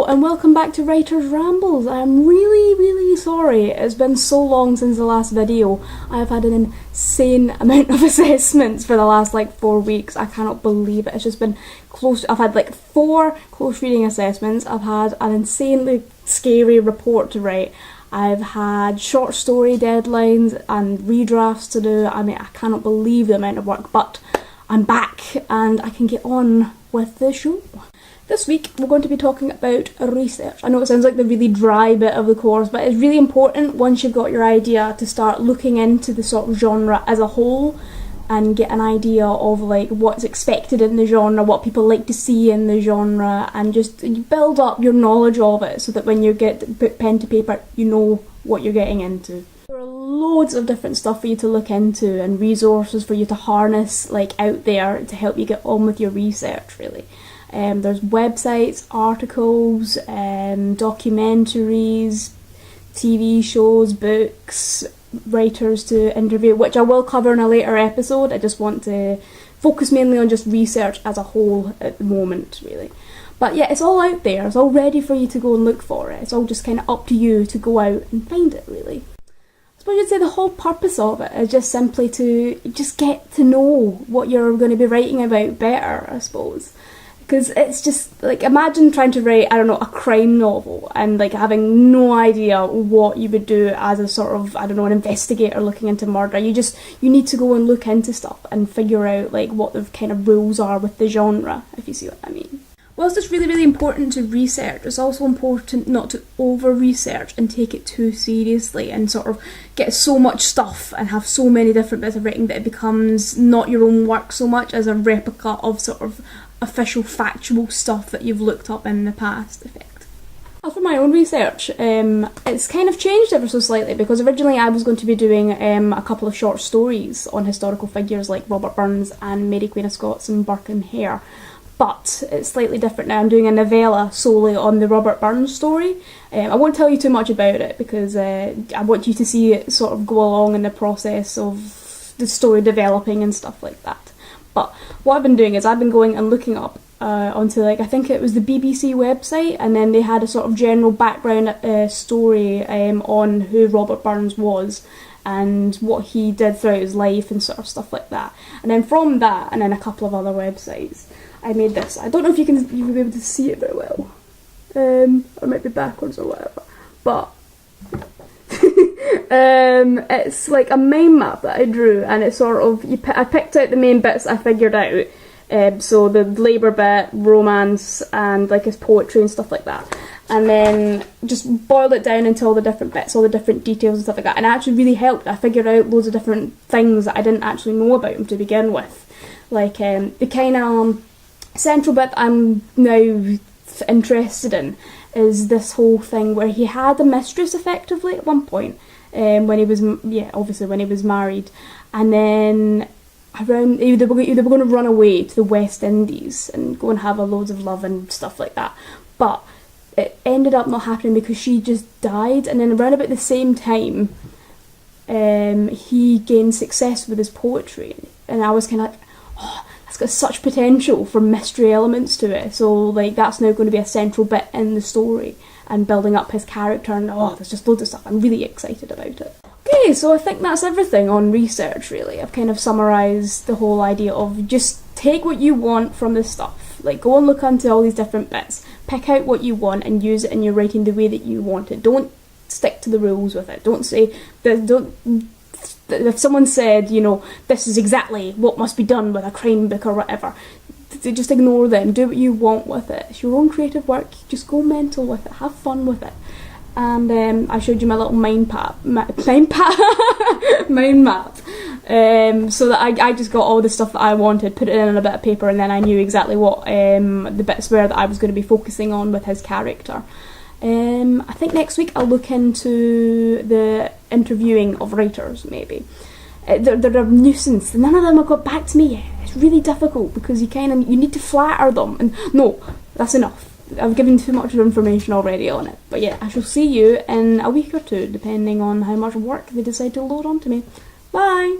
and welcome back to Writer's Rambles. I'm really sorry. It's been so long since the last video. I've had an insane amount of assessments for the last 4 weeks. I cannot believe it. It's just been close. I've had 4 close reading assessments. I've had an insanely scary report to write. I've had short story deadlines and redrafts to do. I mean, I cannot believe the amount of work, but I'm back and I can get on with the show. This week we're going to be talking about research. I know it sounds like the really dry bit of the course, but it's really important once you've got your idea to start looking into the sort of genre as a whole and get an idea of what's expected in the genre, what people like to see in the genre, and just build up your knowledge of it so that when you put pen to paper you know what you're getting into. There are loads of different stuff for you to look into and resources for you to harness out there to help you get on with your research, really. There's websites, articles, documentaries, TV shows, books, writers to interview, which I will cover in a later episode. I just want to focus mainly on just research as a whole at the moment, really. But yeah, it's all out there. It's all ready for you to go and look for it. It's all just kind of up to you to go out and find it, really. I suppose you'd say the whole purpose of it is just simply to just get to know what you're going to be writing about better, I suppose. Because it's just, imagine trying to write, I don't know, a crime novel and, having no idea what you would do as a sort of, I don't know, an investigator looking into murder. You need to go and look into stuff and figure out, what the kind of rules are with the genre, if you see what I mean. Whilst it's really important to research, it's also important not to over-research and take it too seriously and sort of get so much stuff and have so many different bits of writing that it becomes not your own work so much as a replica of sort of official factual stuff that you've looked up in the past, effect. As for my own research, it's kind of changed ever so slightly, because originally I was going to be doing a couple of short stories on historical figures like Robert Burns and Mary Queen of Scots and Burke and Hare. But it's slightly different now. I'm doing a novella solely on the Robert Burns story. I won't tell you too much about it because I want you to see it sort of go along in the process of the story developing and stuff like that. But what I've been doing is I've been going and looking up onto I think it was the BBC website, and then they had a sort of general background story on who Robert Burns was and what he did throughout his life and sort of stuff like that. And then from that, and then a couple of other websites, I made this. I don't know if you'll be able to see it very well. Or it might be backwards or whatever. But it's a mind map that I drew, and it's sort of I picked out the main bits I figured out. So the labour bit, romance, and his poetry and stuff like that. And then just boiled it down into all the different bits, all the different details and stuff like that. And it actually really helped. I figured out loads of different things that I didn't actually know about him to begin with. The kind of central bit I'm now interested in is this whole thing where he had a mistress effectively at one point, when he was when he was married, and then around they were going to run away to the West Indies and go and have a loads of love and stuff like that, but it ended up not happening because she just died. And then around about the same time he gained success with his poetry, and I was kind of it's got such potential for mystery elements to it, so that's now going to be a central bit in the story and building up his character, and there's just loads of stuff. I'm really excited about it. Okay, so I think that's everything on research, really. I've kind of summarised the whole idea of just take what you want from this stuff. Go and look into all these different bits, pick out what you want and use it in your writing the way that you want it. Don't stick to the rules with it. Don't say if someone said, this is exactly what must be done with a crime book or whatever, just ignore them. Do what you want with it. It's your own creative work. Just go mental with it. Have fun with it. And I showed you my little mind map, so that I just got all the stuff that I wanted, put it in a bit of paper, and then I knew exactly what the bits were that I was going to be focusing on with his character. I think next week I'll look into the interviewing of writers, maybe. They're a nuisance. None of them have got back to me yet. It's really difficult because you need to flatter them. And no, that's enough. I've given too much information already on it. But yeah, I shall see you in a week or two, depending on how much work they decide to load onto me. Bye!